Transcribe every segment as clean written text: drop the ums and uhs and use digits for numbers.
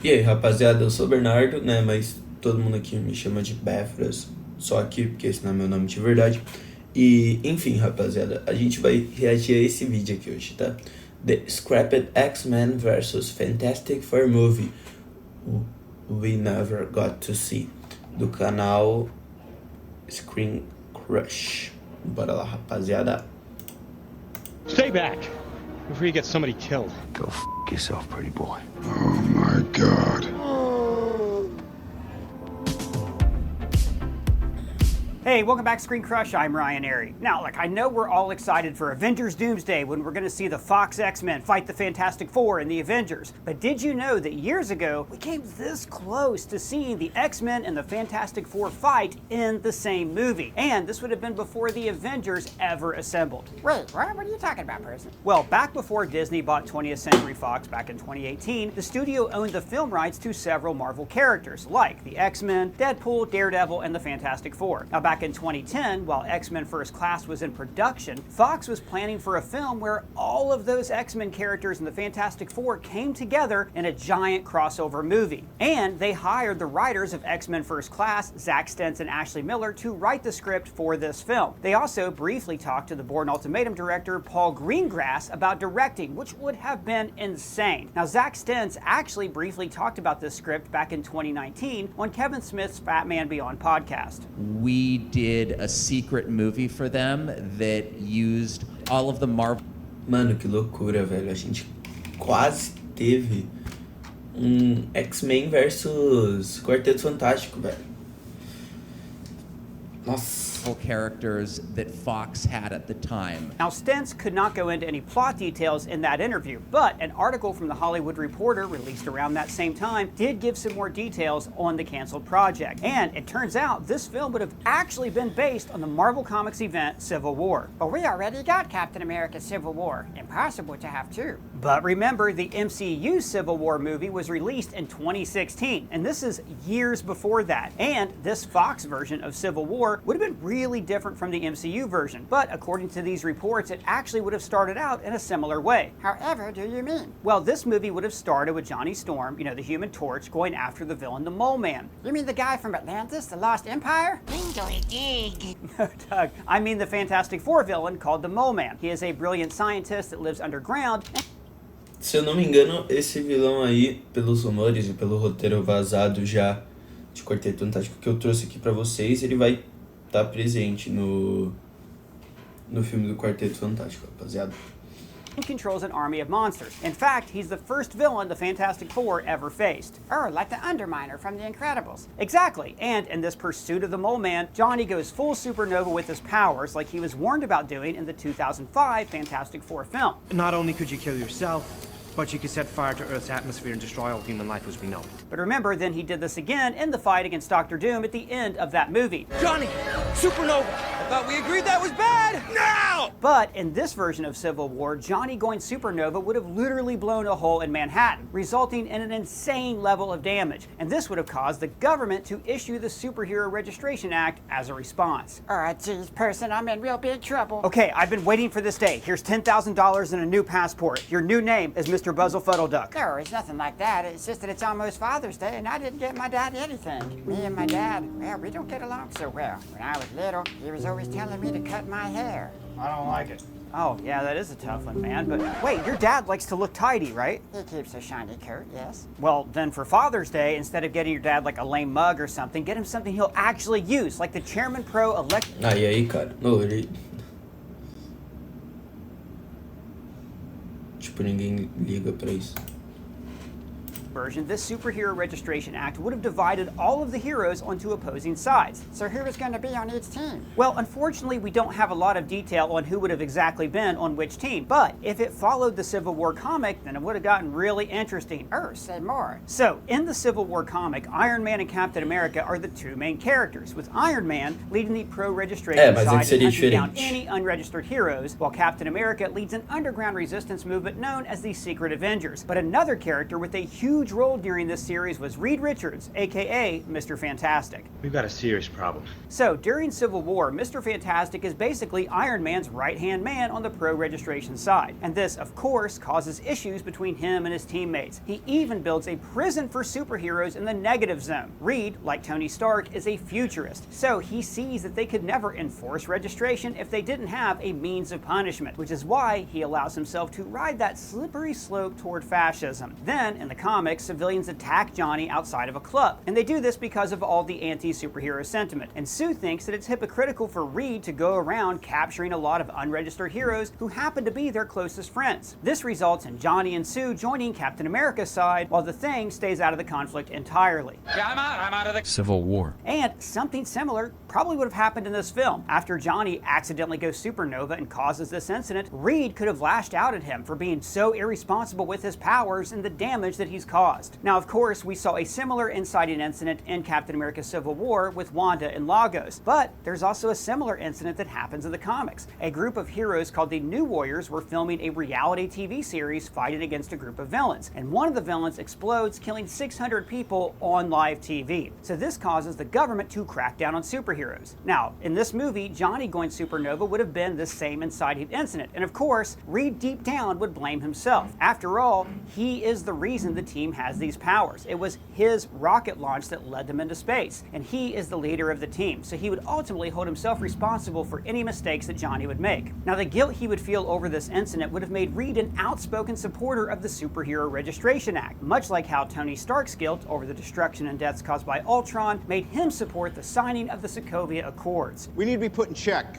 E aí, rapaziada, eu sou o Bernardo, né? Mas todo mundo aqui me chama de Befras, só aqui, porque esse não é meu nome de verdade. E, enfim, rapaziada, a gente vai reagir a esse vídeo aqui hoje, tá? The Scrapped X-Men vs Fantastic Four Movie We Never Got to See, do canal Screen Crush. Bora lá, rapaziada. Stay back before you get somebody killed. Go yourself, pretty boy. Oh my God. Hey, welcome back to Screen Crush. I'm Ryan Airy. Now, I know we're all excited for Avengers Doomsday when we're going to see the Fox X-Men fight the Fantastic Four and the Avengers. But did you know that years ago, we came this close to seeing the X-Men and the Fantastic Four fight in the same movie? And this would have been before the Avengers ever assembled. Wait, what are you talking about, person? Well, back before Disney bought 20th Century Fox back in 2018, the studio owned the film rights to several Marvel characters, like the X-Men, Deadpool, Daredevil, and the Fantastic Four. Now, back in 2010, while X-Men First Class was in production, Fox was planning for a film where all of those X-Men characters and the Fantastic Four came together in a giant crossover movie. And they hired the writers of X-Men First Class, Zack Stentz and Ashley Miller, to write the script for this film. They also briefly talked to the Bourne Ultimatum director Paul Greengrass about directing, which would have been insane. Now, Zack Stentz actually briefly talked about this script back in 2019 on Kevin Smith's Batman Beyond podcast. We did a secret movie for them that used all of the Marvel. Mano, que loucura, velho. A gente quase teve X-Men versus Quarteto Fantástico, velho. Nossa. Characters that Fox had at the time. Now, Stentz could not go into any plot details in that interview, but an article from The Hollywood Reporter released around that same time did give some more details on the canceled project. And it turns out this film would have actually been based on the Marvel Comics event Civil War. But we already got Captain America Civil War. Impossible to have two. But remember, the MCU Civil War movie was released in 2016, and this is years before that. And this Fox version of Civil War would have been really different from the MCU version, but according to these reports, it actually would have started out in a similar way. However, do you mean? Well, this movie would have started with Johnny Storm, the Human Torch, going after the villain, the Mole Man. You mean the guy from Atlantis, the Lost Empire? No, Doug, I mean the Fantastic Four villain called the Mole Man. He is a brilliant scientist that lives underground. Se eu não me engano, esse vilão aí, pelos rumores e pelo roteiro vazado já de Quarteto Fantástico que eu trouxe aqui pra vocês, ele vai estar presente no filme do Quarteto Fantástico, rapaziada. Controls an army of monsters. In fact, he's the first villain the Fantastic Four ever faced. Oh, like the Underminer from The Incredibles. Exactly, and in this pursuit of the Mole Man, Johnny goes full supernova with his powers like he was warned about doing in the 2005 Fantastic Four film. Not only could you kill yourself, but you could set fire to Earth's atmosphere and destroy all human life as we know. But remember, then he did this again in the fight against Dr. Doom at the end of that movie. Johnny! Supernova! I thought we agreed that was bad! Now! But in this version of Civil War, Johnny going supernova would have literally blown a hole in Manhattan, resulting in an insane level of damage. And this would have caused the government to issue the Superhero Registration Act as a response. Oh, geez, person, I'm in real big trouble. Okay, I've been waiting for this day. Here's $10,000 and a new passport. Your new name is Mr. Buzzlefuddleduck. No, it's nothing like that. It's just that it's almost Father's Day and I didn't get my dad anything. Me and my dad, well, we don't get along so well. When I was little, he was always telling me to cut my hair. I don't like it. Oh, yeah, that is a tough one, man. But wait, your dad likes to look tidy, right? He keeps a shiny coat, yes. Well, then for Father's Day, instead of getting your dad like a lame mug or something, get him something he'll actually use, like the Chairman Pro electric... Ah, e aí, cara? Não, ele... Tipo, ninguém liga pra isso. version, this Superhero Registration Act would have divided all of the heroes onto opposing sides. So who was going to be on each team? Well, unfortunately, we don't have a lot of detail on who would have exactly been on which team, but if it followed the Civil War comic, then it would have gotten really interesting. Say more. So, in the Civil War comic, Iron Man and Captain America are the two main characters, with Iron Man leading the pro-registration side and hunting down any unregistered heroes, while Captain America leads an underground resistance movement known as the Secret Avengers. But another character with a huge huge role during this series was Reed Richards, aka Mr. Fantastic. We've got a serious problem. So, during Civil War, Mr. Fantastic is basically Iron Man's right-hand man on the pro-registration side. And this, of course, causes issues between him and his teammates. He even builds a prison for superheroes in the negative zone. Reed, like Tony Stark, is a futurist, so he sees that they could never enforce registration if they didn't have a means of punishment, which is why he allows himself to ride that slippery slope toward fascism. Then, in the comics, civilians attack Johnny outside of a club, and they do this because of all the anti-superhero sentiment. And Sue thinks that it's hypocritical for Reed to go around capturing a lot of unregistered heroes who happen to be their closest friends. This results in Johnny and Sue joining Captain America's side, while the Thing stays out of the conflict entirely. Yeah, I'm out of the Civil War. And something similar probably would have happened in this film. After Johnny accidentally goes supernova and causes this incident, Reed could have lashed out at him for being so irresponsible with his powers and the damage that he's caused. Now, of course, we saw a similar inciting incident in Captain America Civil War with Wanda and Lagos, but there's also a similar incident that happens in the comics. A group of heroes called the New Warriors were filming a reality TV series fighting against a group of villains, and one of the villains explodes, killing 600 people on live TV. So this causes the government to crack down on superheroes. Now, in this movie, Johnny going supernova would have been the same inciting incident, and of course, Reed deep down would blame himself. After all, he is the reason the team has these powers. It was his rocket launch that led them into space, and he is the leader of the team, so he would ultimately hold himself responsible for any mistakes that Johnny would make. Now, the guilt he would feel over this incident would have made Reed an outspoken supporter of the Superhero Registration Act, much like how Tony Stark's guilt over the destruction and deaths caused by Ultron made him support the signing of the Sokovia Accords. We need to be put in check.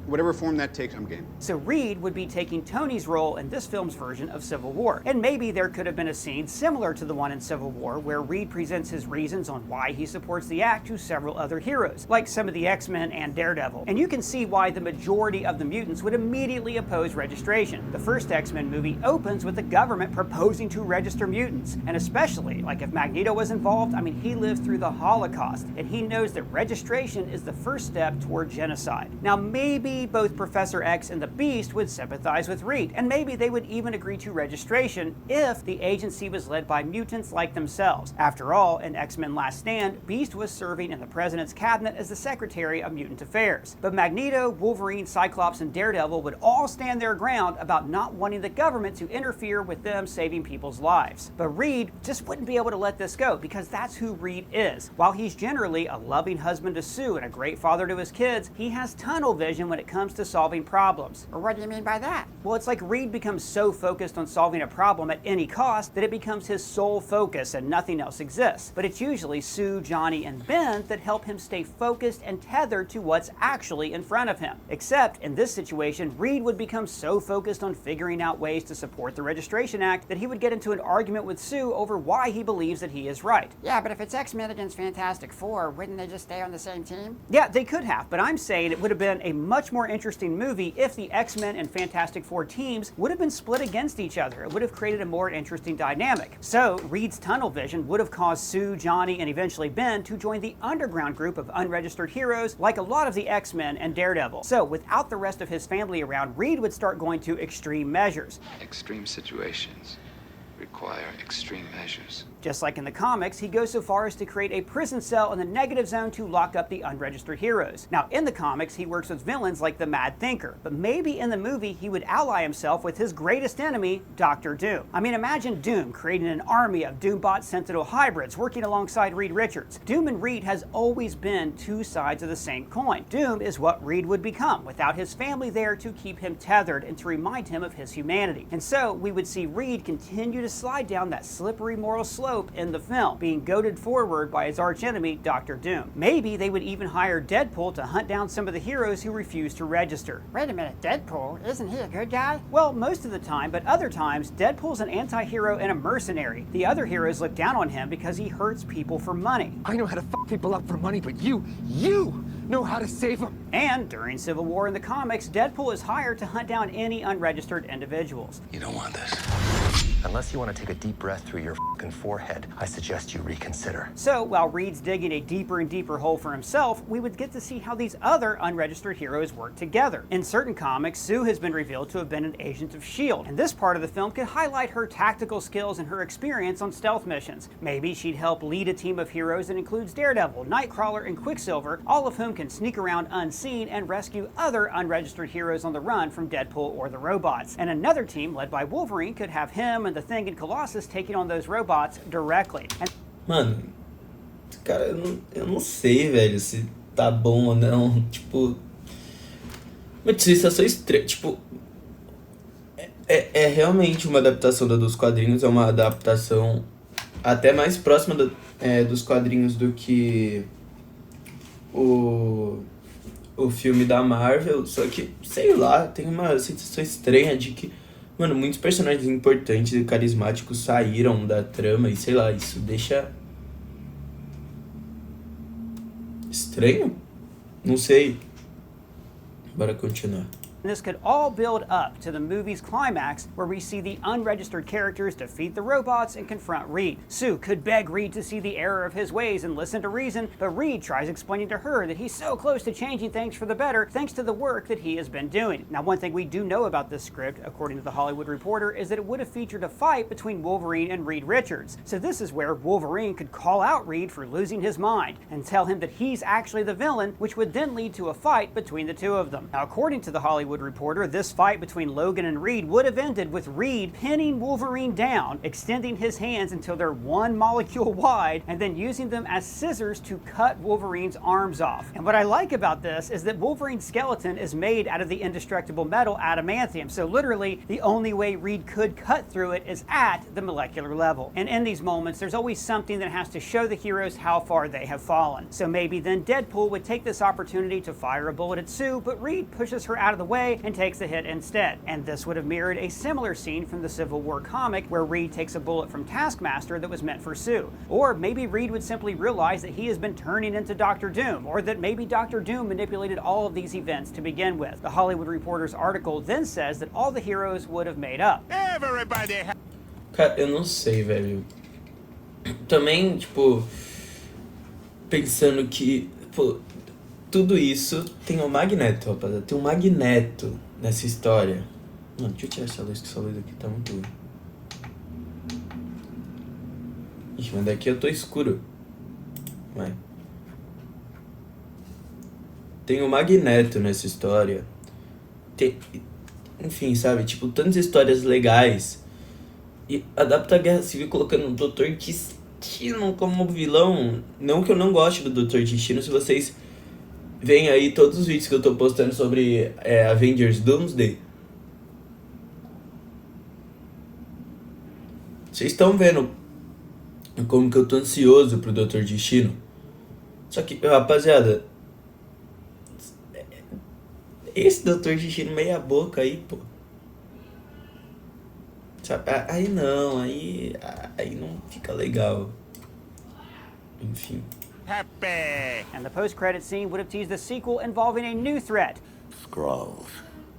Whatever form that takes, I'm game. So Reed would be taking Tony's role in this film's version of Civil War. And maybe there could have been a scene similar to the one in Civil War where Reed presents his reasons on why he supports the act to several other heroes, like some of the X-Men and Daredevil. And you can see why the majority of the mutants would immediately oppose registration. The first X-Men movie opens with the government proposing to register mutants. And especially, like if Magneto was involved, I mean, he lived through the Holocaust, and he knows that registration is the first step toward genocide. Now, maybe both Professor X and the Beast would sympathize with Reed, and maybe they would even agree to registration if the agency was led by mutants like themselves. After all, in X-Men Last Stand, Beast was serving in the President's cabinet as the Secretary of Mutant Affairs. But Magneto, Wolverine, Cyclops, and Daredevil would all stand their ground about not wanting the government to interfere with them saving people's lives. But Reed just wouldn't be able to let this go, because that's who Reed is. While he's generally a loving husband to Sue and a great father to his kids, he has tunnel vision when it comes to solving problems. Well, what do you mean by that? Well, it's like Reed becomes so focused on solving a problem at any cost that it becomes his sole focus and nothing else exists. But it's usually Sue, Johnny, and Ben that help him stay focused and tethered to what's actually in front of him. Except, in this situation, Reed would become so focused on figuring out ways to support the Registration Act that he would get into an argument with Sue over why he believes that he is right. Yeah, but if it's X-Men against Fantastic Four, wouldn't they just stay on the same team? Yeah, they could have, but I'm saying it would have been a much more interesting movie if the X-Men and Fantastic Four teams would have been split against each other. It would have created a more interesting dynamic. So, Reed's tunnel vision would have caused Sue, Johnny, and eventually Ben to join the underground group of unregistered heroes like a lot of the X-Men and Daredevil. So, without the rest of his family around, Reed would start going to extreme measures. Extreme situations require extreme measures. Just like in the comics, he goes so far as to create a prison cell in the negative zone to lock up the unregistered heroes. Now, in the comics, he works with villains like the Mad Thinker, but maybe in the movie he would ally himself with his greatest enemy, Dr. Doom. I mean, imagine Doom creating an army of Doombot Sentinel hybrids working alongside Reed Richards. Doom and Reed has always been two sides of the same coin. Doom is what Reed would become without his family there to keep him tethered and to remind him of his humanity. And so we would see Reed continue to slide down that slippery moral slope in the film, being goaded forward by his archenemy, Dr. Doom. Maybe they would even hire Deadpool to hunt down some of the heroes who refuse to register. Wait a minute, Deadpool? Isn't he a good guy? Well, most of the time, but other times, Deadpool's an anti-hero and a mercenary. The other heroes look down on him because he hurts people for money. I know how to fuck people up for money, but you know how to save them. And during Civil War in the comics, Deadpool is hired to hunt down any unregistered individuals. You don't want this. Unless you want to take a deep breath through your fucking forehead, I suggest you reconsider. So, while Reed's digging a deeper and deeper hole for himself, we would get to see how these other unregistered heroes work together. In certain comics, Sue has been revealed to have been an agent of S.H.I.E.L.D., and this part of the film could highlight her tactical skills and her experience on stealth missions. Maybe she'd help lead a team of heroes that includes Daredevil, Nightcrawler, and Quicksilver, all of whom can sneak around unseen and rescue other unregistered heroes on the run from Deadpool or the robots. And another team, led by Wolverine, could have him and the Thing and Colossus taking on those robots directly. Mano, cara, eu não sei, velho, se tá bom ou não. Tipo, uma sensação estranha. Tipo, é realmente uma adaptação dos quadrinhos, é uma adaptação até mais próxima dos quadrinhos do que o filme da Marvel. Só que, sei lá, tem uma sensação estranha de que, mano, muitos personagens importantes e carismáticos saíram da trama e sei lá, isso deixa estranho? Não sei. Bora continuar. This could all build up to the movie's climax, where we see the unregistered characters defeat the robots and confront Reed. Sue could beg Reed to see the error of his ways and listen to reason, but Reed tries explaining to her that he's so close to changing things for the better thanks to the work that he has been doing. Now, one thing we do know about this script, according to The Hollywood Reporter, is that it would have featured a fight between Wolverine and Reed Richards. So this is where Wolverine could call out Reed for losing his mind and tell him that he's actually the villain, which would then lead to a fight between the two of them. Now, according to The Hollywood Reporter, this fight between Logan and Reed would have ended with Reed pinning Wolverine down, extending his hands until they're 1 molecule wide, and then using them as scissors to cut Wolverine's arms off. And what I like about this is that Wolverine's skeleton is made out of the indestructible metal adamantium, so literally the only way Reed could cut through it is at the molecular level. And in these moments, there's always something that has to show the heroes how far they have fallen. So maybe then Deadpool would take this opportunity to fire a bullet at Sue, but Reed pushes her out of the way and takes the hit instead. And this would have mirrored a similar scene from the Civil War comic where Reed takes a bullet from Taskmaster that was meant for Sue. Or maybe Reed would simply realize that he has been turning into Doctor Doom, or that maybe Doctor Doom manipulated all of these events to begin with. The Hollywood Reporter's article then says that all the heroes would have made up. Cara, eu não sei, velho. Também, tipo, pensando que, pô, tudo isso tem um Magneto, rapaziada. Tem um Magneto nessa história. Mano, deixa eu tirar essa luz, que essa luz aqui tá muito ruim. Ixi, mas daqui eu tô escuro. Vai. Tem um Magneto nessa história. Enfim, sabe? Tipo, tantas histórias legais. E adapta a Guerra Civil colocando o Dr. Destino como vilão. Não que eu não goste do Dr. Destino, se vocês veem aí todos os vídeos que eu tô postando sobre Avengers Doomsday. Vocês estão vendo como que eu tô ansioso pro Dr. Destino. Só que, rapaziada, esse Dr. Destino meia boca aí, pô. Sabe? Aí não, aí não fica legal. Enfim. Happy! And the post-credit scene would have teased a sequel involving a new threat. Skrulls.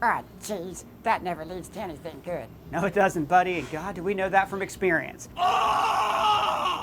Ah, jeez, that never leads to anything good. No, it doesn't, buddy, and God, do we know that from experience.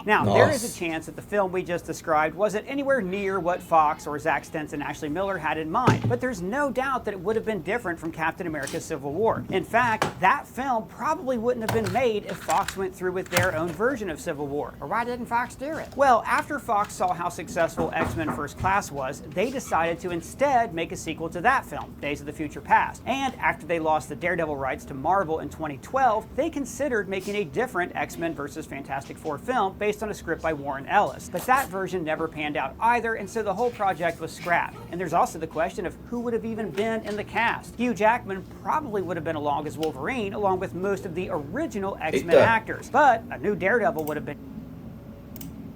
Now, there is a chance that the film we just described wasn't anywhere near what Fox or Zack Stenson and Ashley Miller had in mind, but there's no doubt that it would have been different from Captain America Civil War. In fact, that film probably wouldn't have been made if Fox went through with their own version of Civil War. Or why didn't Fox do it? Well, after Fox saw how successful X-Men First Class was, they decided to instead make a sequel to that film, Days of the Future Past. And after they lost the Daredevil rights to Marvel in 2012, they considered making a different X-Men vs. Fantastic Four film based on a script by Warren Ellis. But that version never panned out either, and so the whole project was scrapped. And there's also the question of who would have even been in the cast. Hugh Jackman probably would have been along as Wolverine, along with most of the original X-Men actors. But a new Daredevil would have been...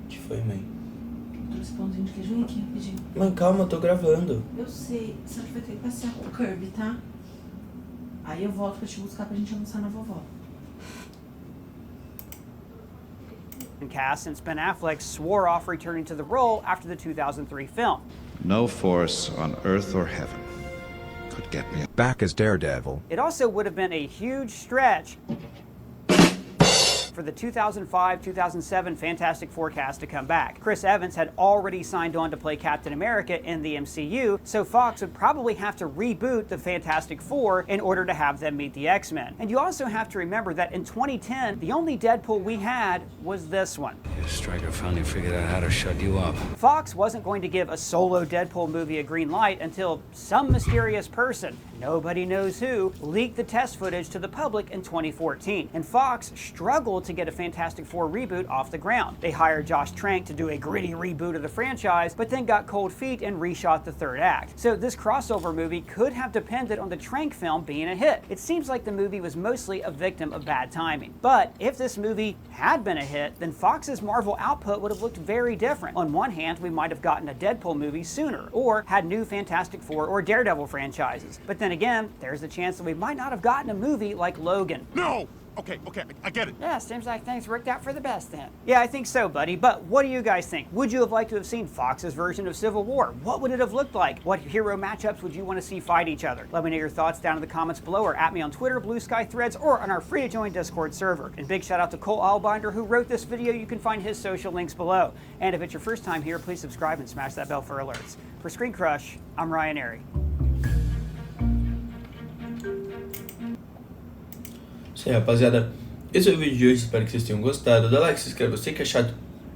Que foi, mãe? Mãe, calma, eu tô gravando. Eu sei, só que vai ter que passear com o Kirby, tá? Aí eu volto pra te buscar pra gente almoçar na vovó. Cast, since Ben Affleck swore off returning to the role after the 2003 film. No force on earth or heaven could get me back as Daredevil. It also would have been a huge stretch for the 2005-2007 Fantastic Four cast to come back. Chris Evans had already signed on to play Captain America in the MCU, so Fox would probably have to reboot the Fantastic Four in order to have them meet the X-Men. And you also have to remember that in 2010, the only Deadpool we had was this one. Your Stryker finally figured out how to shut you up. Fox wasn't going to give a solo Deadpool movie a green light until some mysterious person, nobody knows who, leaked the test footage to the public in 2014. And Fox struggled to get a Fantastic Four reboot off the ground. They hired Josh Trank to do a gritty reboot of the franchise, but then got cold feet and reshot the third act. So this crossover movie could have depended on the Trank film being a hit. It seems like the movie was mostly a victim of bad timing. But if this movie had been a hit, then Fox's Marvel output would have looked very different. On one hand, we might have gotten a Deadpool movie sooner, or had new Fantastic Four or Daredevil franchises. But then again, there's the chance that we might not have gotten a movie like Logan. No! Okay, I get it. Yeah, seems like things worked out for the best then. Yeah, I think so, buddy. But what do you guys think? Would you have liked to have seen Fox's version of Civil War? What would it have looked like? What hero matchups would you want to see fight each other? Let me know your thoughts down in the comments below, or at me on Twitter, Blue Sky Threads, or on our free-to-join Discord server. And big shout out to Cole Allbinder, who wrote this video. You can find his social links below. And if it's your first time here, please subscribe and smash that bell for alerts. For Screen Crush, I'm Ryan Airy. Isso aí, rapaziada. Esse é o vídeo de hoje, espero que vocês tenham gostado. Dá like, se inscreve, eu sei que é chato,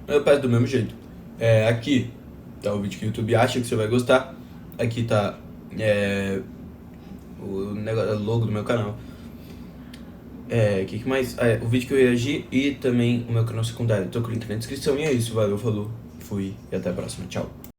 mas eu peço do mesmo jeito. Aqui tá o vídeo que o YouTube acha que você vai gostar. Aqui tá o negócio, o logo do meu canal. Que mais? O vídeo que eu reagi e também o meu canal secundário. Tô com o link na descrição e é isso, valeu, falou, fui e até a próxima, tchau.